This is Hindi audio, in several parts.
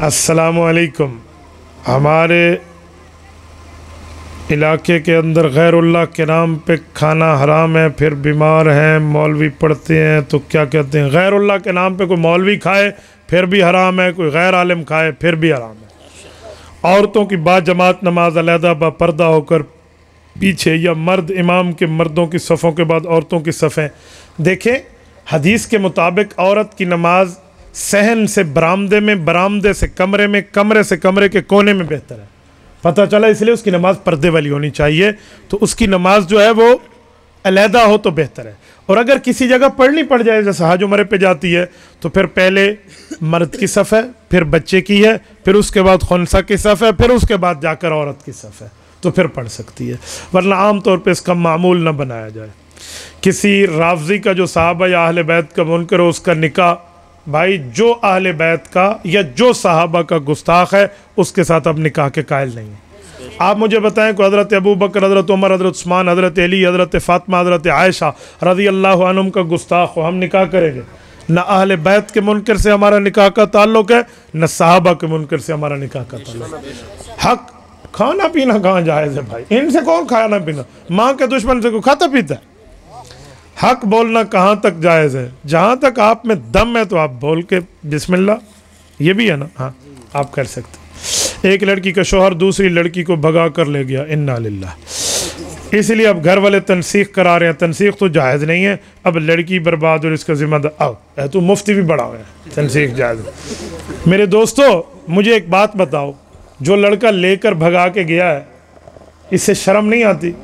अस्सलामुअलैकुम। हमारे इलाके के अंदर गैरुल्लाह के नाम पे खाना हराम है, फिर बीमार हैं, मौलवी पढ़ते हैं तो क्या कहते हैं? गैरुल्लाह के नाम पे कोई मौलवी खाए फिर भी हराम है, कोई गैर आलिम खाए फिर भी हराम है। औरतों की बाजमात नमाज अलहदा बापर्दा होकर पीछे, या मर्द इमाम के मर्दों की सफ़ों के बाद औरतों की सफ़ें। देखें, हदीस के मुताबिक औरत की नमाज सहन से बरामदे में, बरामदे से कमरे में, कमरे से कमरे के कोने में बेहतर है। पता चला, इसलिए उसकी नमाज़ पर्दे वाली होनी चाहिए। तो उसकी नमाज जो है वो अलहदा हो तो बेहतर है। और अगर किसी जगह पढ़नी पड़ जाए, जैसे हज उम्रे पे जाती है, तो फिर पहले मर्द की सफ़ है, फिर बच्चे की है, फिर उसके बाद खुनसा की सफ़ है, फिर उसके बाद जाकर औरत की सफ़ है, तो फिर पढ़ सकती है। वरना आम तौर पे इसका मामूल न बनाया जाए। किसी रावजी का जो साहबा या अहले बैत का मुनकर हो, उसका निकाह, भाई जो अहले बैत का या जो साहबा का गुस्ताख है उसके साथ अब निकाह के कायल नहीं है। आप मुझे बताएं कि हज़रत अबू बकर, हज़रत उमर, हज़रत उस्मान, हज़रत अली, हज़रत फ़ातिमा, हज़रत आयशा रज़ी अल्लाह अन्हुम का गुस्ताख हो, हम निकाह करेंगे? न अहले बैत के मुनकर से हमारा निकाह का ताल्लुक़ है, न साहबा के मुनकर से हमारा निकाह का ताल्लुक़ है। हक खाना पीना कहाँ जायज़ है भाई? इनसे कौन खाना पीना? माँ के दुश्मन से कोई खाता पीता है? हक बोलना कहाँ तक जायज़ है? जहाँ तक आप में दम है तो आप बोल के बिस्मिल्लाह, ये भी है ना, हाँ आप कर सकते। एक लड़की का शौहर दूसरी लड़की को भगा कर ले गया, इन्ना लिल्लाह। इसलिए अब घर वाले तनसीख करा रहे हैं। तनसीख तो जायज़ नहीं है, अब लड़की बर्बाद और इसका जिम्मेदार अब तो मुफ्ती भी बड़ा हुआ है, तनसीख जायज़। मेरे दोस्तों, मुझे एक बात बताओ, जो लड़का लेकर भगा के गया है, इससे शर्म नहीं आती?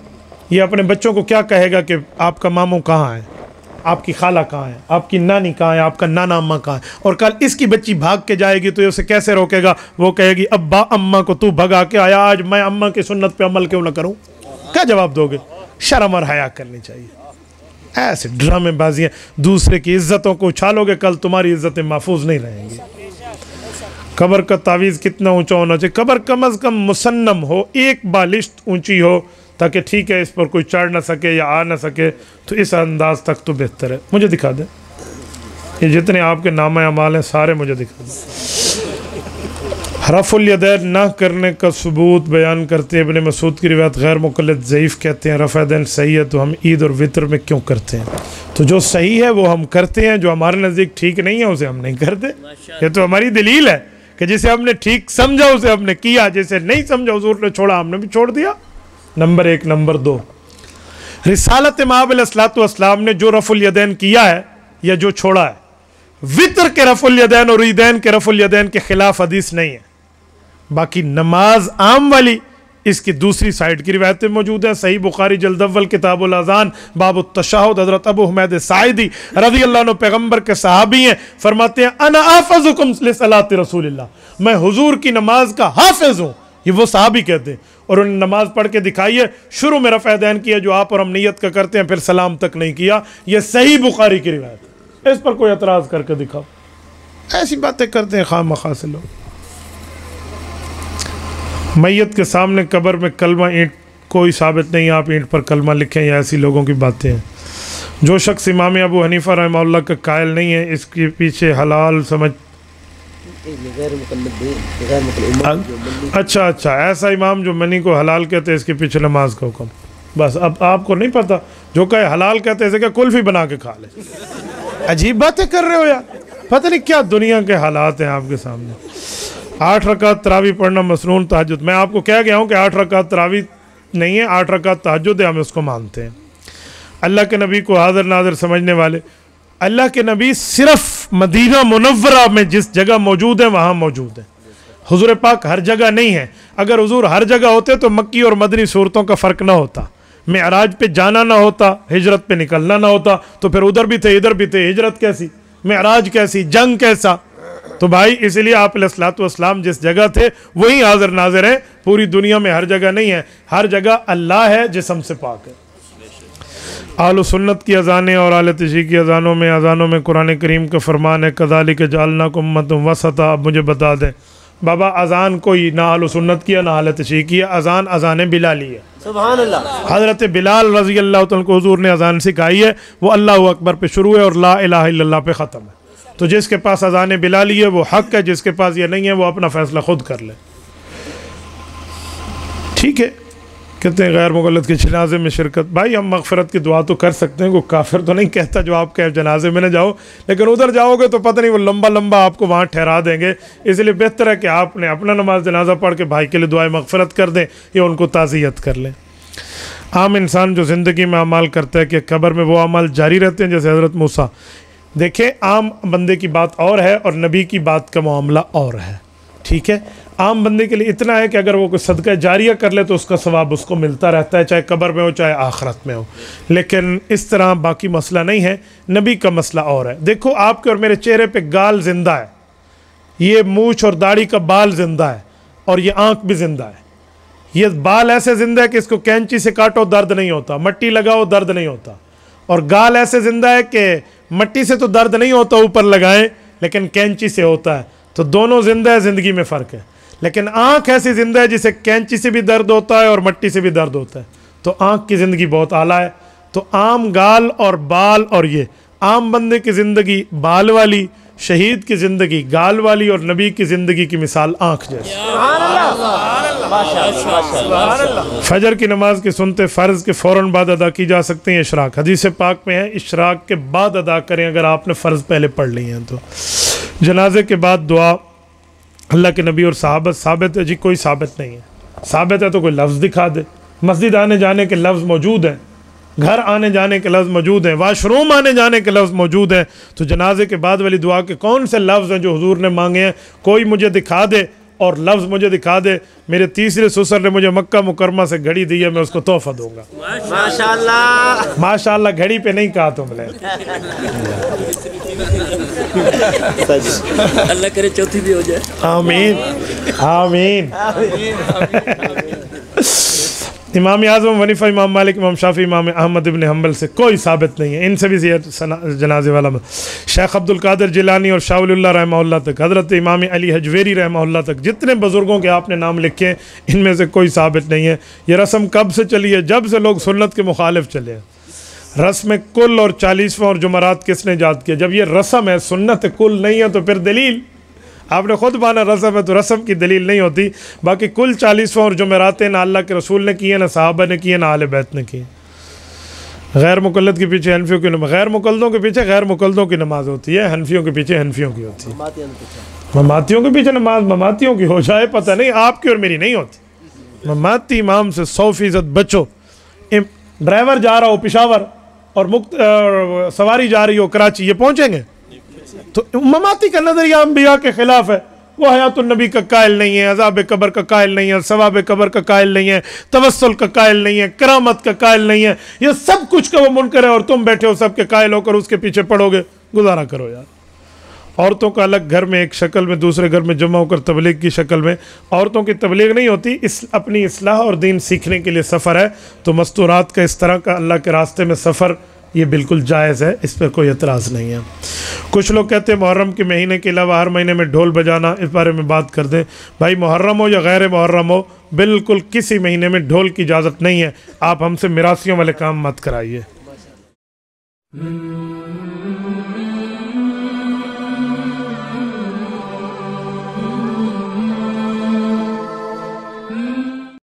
ये अपने बच्चों को क्या कहेगा कि आपका मामू कहाँ है, आपकी खाला कहाँ है, आपकी नानी कहाँ है, आपका नाना अम्मा कहाँ है? और कल इसकी बच्ची भाग के जाएगी तो ये उसे कैसे रोकेगा? वो कहेगी अब्बा अम्मा को तू भगा के आया, आज मैं अम्मा की सुन्नत पे अमल क्यों ना करूँ? क्या जवाब दोगे? शर्म और हया करनी चाहिए। ऐसे ड्रामेबाजियाँ, दूसरे की इज्जतों को उछालोगे, कल तुम्हारी इज्जतें महफूज नहीं रहेंगी। कब्र का तावीज़ कितना ऊँचा होना चाहिए? कब्र कम अज़ कम मुसन्नम हो, एक बालिश्त ऊँची हो, ताकि ठीक है इस पर कोई चढ़ ना सके या आ ना सके, तो इस अंदाज तक तो बेहतर है। मुझे दिखा दें, ये जितने आपके नाम अमाल हैं सारे मुझे दिखा दें। रफ़ुल यदैन ना करने का सबूत बयान करते हैं इब्न मसूद की रिवायत गैर मुक़ल्लिद ज़ईफ़ कहते हैं। रफ़ा यदैन सही है तो हम ईद और वितर में क्यों करते हैं? तो जो सही है वो हम करते हैं, जो हमारे नज़दीक ठीक नहीं है उसे हम नहीं करते। ये तो हमारी दलील है कि जिसे हमने ठीक समझा उसे हमने किया, जिसे नहीं समझा हुज़ूर ने छोड़ा हमने भी छोड़ दिया। नंबर एक। नंबर दो, रिसालत इमाम अलैहिस्सलाम ने जो रफ़ुल यदैन किया है या जो छोड़ा है, वितर के रफ़ुल यदैन और ईदैन के रफ़ुल यदैन के खिलाफ हदीस नहीं है। बाकी नमाज आम वाली, इसकी दूसरी साइड की रिवायतें मौजूद हैं। सही बुखारी जल्द अव्वल किताबुल अज़ान बाबुत तशहुद, हज़रत अबू हुमैद साइदी रज़ी अल्लाह अन्हु पैगंबर के सहाबी हैं, फरमाते हैं अना आफ़ज़ुकुम लिसलाति रसूलिल्लाह, मैं हुजूर की नमाज का हाफिज हूँ। ये वो सहाबी कहते हैं, और उन्होंने नमाज पढ़ के दिखाई है। शुरू में रफ़ा यदैन किया जो आप और हम नियत का करते हैं, फिर सलाम तक नहीं किया। ये सही बुखारी की रिवायत है, इस पर कोई एतराज़ करके दिखाओ। ऐसी बातें करते हैं खामखा से लोग। मैयत के सामने कब्र में कलमा ईंट, कोई साबित नहीं आप ईंट पर कलमा लिखें, या ऐसी लोगों की बातें हैं। जो शख्स इमाम अबू हनीफा रहमहुल्लाह का कायल नहीं है, इसके पीछे हलाल समझ, अच्छा अच्छा, ऐसा इमाम जो मनी को हलाल कहते हैं, इसके पीछे नमाज का हुक्म। बस अब आपको नहीं पता, जो कहे हलाल कहते हैं क्या कुल्फी बना के खा ले? अजीब बातें कर रहे हो यार, पता नहीं क्या दुनिया के हालात हैं आपके सामने। 8 रकात तरावी पढ़ना मसनून तहज्जुद, मैं आपको कह गया हूँ कि 8 रकात तरावी नहीं है, 8 रकात तहज्जुद है, हम उसको मानते हैं। अल्लाह के नबी को हाज़िर नाज़िर समझने वाले, अल्लाह के नबी सिर्फ मदीना मुनव्वरा में जिस जगह मौजूद है वहाँ मौजूद है। हुजूर पाक हर जगह नहीं है। अगर हुजूर हर जगह होते तो मक्की और मदनी सूरतों का फ़र्क ना होता, मेराज पे जाना ना होता, हिजरत पे निकलना ना होता, तो फिर उधर भी थे इधर भी थे, हिजरत कैसी, मेराज कैसी, जंग कैसा? तो भाई इसलिए आप अलैहिस्सलाम जिस जगह थे वहीं हाज़िर नाज़िर है। पूरी दुनिया में हर जगह नहीं है, हर जगह अल्लाह है जिस्म से पाक है। आल सुन्नत की अज़ानें और आल तशी की अज़ानों में कुरान करीम का फरमान है कज़ालिक जअलनाकुम उम्मतन वसता। अब मुझे बता दें बाबा, अज़ान कोई ना आल सुन्नत की है ना आल तशी की है, अज़ान बिलाली है। सुभान अल्लाह। हज़रत बिलाल रज़ी अल्लाह तआला को हुज़ूर ने अज़ान सिखाई है, वो अल्लाहु अकबर पे शुरू है और ला इलाहा इल्लल्लाह पे ख़त्म है। तो जिसके पास अज़ान बिलाली है वो हक है, जिसके पास ये नहीं है वो अपना फ़ैसला ख़ुद कर ले। ठीक है, कहते हैं गैर मुक़ल्लिद के जनाजे में शिरकत, भाई हम मग़फ़िरत की दुआ तो कर सकते हैं, कोई काफिर तो नहीं कहता जो आप कहे जनाजे में न जाओ, लेकिन उधर जाओगे तो पता नहीं वो लंबा लंबा आपको वहाँ ठहरा देंगे। इसलिए बेहतर है कि आपने अपना नमाज जनाजा पढ़ के भाई के लिए दुआए मग़फ़िरत कर दें या उनको ताज़ियत कर लें। आम इंसान जो ज़िंदगी में अमाल करता है कि कब्र में वो अमाल जारी रहते हैं, जैसे हज़रत मूसा। देखें, आम बंदे की बात और है और नबी की बात का मामला और है। ठीक है, आम बंदे के लिए इतना है कि अगर वो कोई सदका जारिया कर ले तो उसका सवाब उसको मिलता रहता है, चाहे कब्र में हो चाहे आखिरत में हो। लेकिन इस तरह बाकी मसला नहीं है, नबी का मसला और है। देखो, आपके और मेरे चेहरे पे गाल जिंदा है, ये मूछ और दाढ़ी का बाल जिंदा है, और ये आँख भी जिंदा है। ये बाल ऐसे जिंदा है कि इसको कैंची से काटो दर्द नहीं होता, मट्टी लगाओ दर्द नहीं होता, और गाल ऐसे जिंदा है कि मट्टी से तो दर्द नहीं होता ऊपर लगाएं, लेकिन कैंची से होता है। तो दोनों जिंदा है, ज़िंदगी में फ़र्क है। लेकिन आँख ऐसी जिंदा है जिसे कैंची से भी दर्द होता है और मट्टी से भी दर्द होता है, तो आँख की ज़िंदगी बहुत आला है। तो आम गाल और बाल, और ये आम बंदे की ज़िंदगी बाल वाली, शहीद की ज़िंदगी गाल वाली, और नबी की ज़िंदगी की मिसाल आँख जैसी। फजर की नमाज के सुनते फ़र्ज़ के फ़ौरन बाद अदा की जा सकती हैं इशराक। हदीस पाक में है इशराक के बाद अदा करें अगर आपने फ़र्ज़ पहले पढ़ ली हैं तो। जनाजे के बाद दुआ अल्लाह के नबी और सहाबत साबित है जी? कोई साबित नहीं है। साबित है तो कोई लफ्ज़ दिखा दे। मस्जिद आने जाने के लफ्ज़ मौजूद हैं, घर आने जाने के लफ्ज़ मौजूद हैं, वाशरूम आने जाने के लफ्ज़ मौजूद हैं। तो जनाजे के बाद वाली दुआ के कौन से लफ्ज़ हैं जो हुजूर ने मांगे हैं? कोई मुझे दिखा दे, और लफ्ज़ मुझे दिखा दे। मेरे तीसरे ससुर ने मुझे मक्का मुकरमा से घड़ी दी है, मैं उसको तोहफा दूंगा। माशाअल्लाह। माशाअल्लाह घड़ी पे नहीं कहा तुमने। अल्लाह करे चौथी भी हो जाए। आमीन आमीन। इमाम आज़म वनीफ़ा, इमाम मालिक, इमाम शाफ़ी, इमाम अहमद इब्न हम्बल से कोई साबित नहीं है। इनसे भी जनाजे वाला शेख अब्दुल कादिर जिलानी और शाह वलीउल्लाह रहमहुल्लाह तक, हज़रत इमाम अली हजवेरी रहमहुल्लाह तक, जितने बुज़ुर्गों के आपने नाम लिखे इनमें से कोई साबित नहीं है। ये रस्म कब से चली है? जब से लोग सुन्नत के मुखालिफ चले हैं। रस्म कुल और 40वां और जुमरात किसने ईजाद किया? जब ये रस्म है, सुन्नत कुल नहीं है, तो फिर दलील आपने खुद माना रस्म है, तो रस्म की दलील नहीं होती। बाकी कुल 40वां और जुमेरातें ना अल्लाह के रसूल ने किए, ना सहाबा ने किए, ना आले बैत ने किए। गैर मुक़ल्लिद के पीछे हनफियों की नमाज, गैर मुक़ल्लिदों के पीछे गैर मुक़ल्लिदों की नमाज होती है, हनफियों के पीछे हनफियों की होती है। ममातियों के पीछे नमाज ममातियों की हो जाए पता नहीं, आपकी और मेरी नहीं होती। ममाती इमाम से 100% बचो। ड्राइवर जा रहा हो पेशावर और सवारी जा रही हो कराची, ये पहुँचेंगे? तो ममाती का नजरिया अंबिया के खिलाफ है। वो हयातुन नबी का कायल नहीं है, अज़ाब कब्र का कायल नहीं है, सवाब कब्र का कायल नहीं है, तवस्सुल का कायल नहीं है, करामत का कायल नहीं है। ये सब कुछ का वो मुनकर है और तुम बैठे हो सबके कायल होकर उसके पीछे पड़ोगे। गुजारा करो यार। औरतों का अलग घर में एक शक्ल में, दूसरे घर में जमा होकर तबलीग की शक्ल में। औरतों की तबलीग नहीं होती, इस अपनी इस्लाह और दीन सीखने के लिए सफ़र है। तो मस्तूरात का इस तरह का अल्लाह के रास्ते में सफ़र ये बिल्कुल जायज़ है, इस पर कोई एतराज़ नहीं है। कुछ लोग कहते हैं मुहर्रम के महीने के अलावा हर महीने में ढोल बजाना, इस बारे में बात कर दें। भाई मुहर्रम हो या गैर मुहर्रम हो, बिल्कुल किसी महीने में ढोल की इजाज़त नहीं है। आप हमसे मिरासियों वाले काम मत कराइए।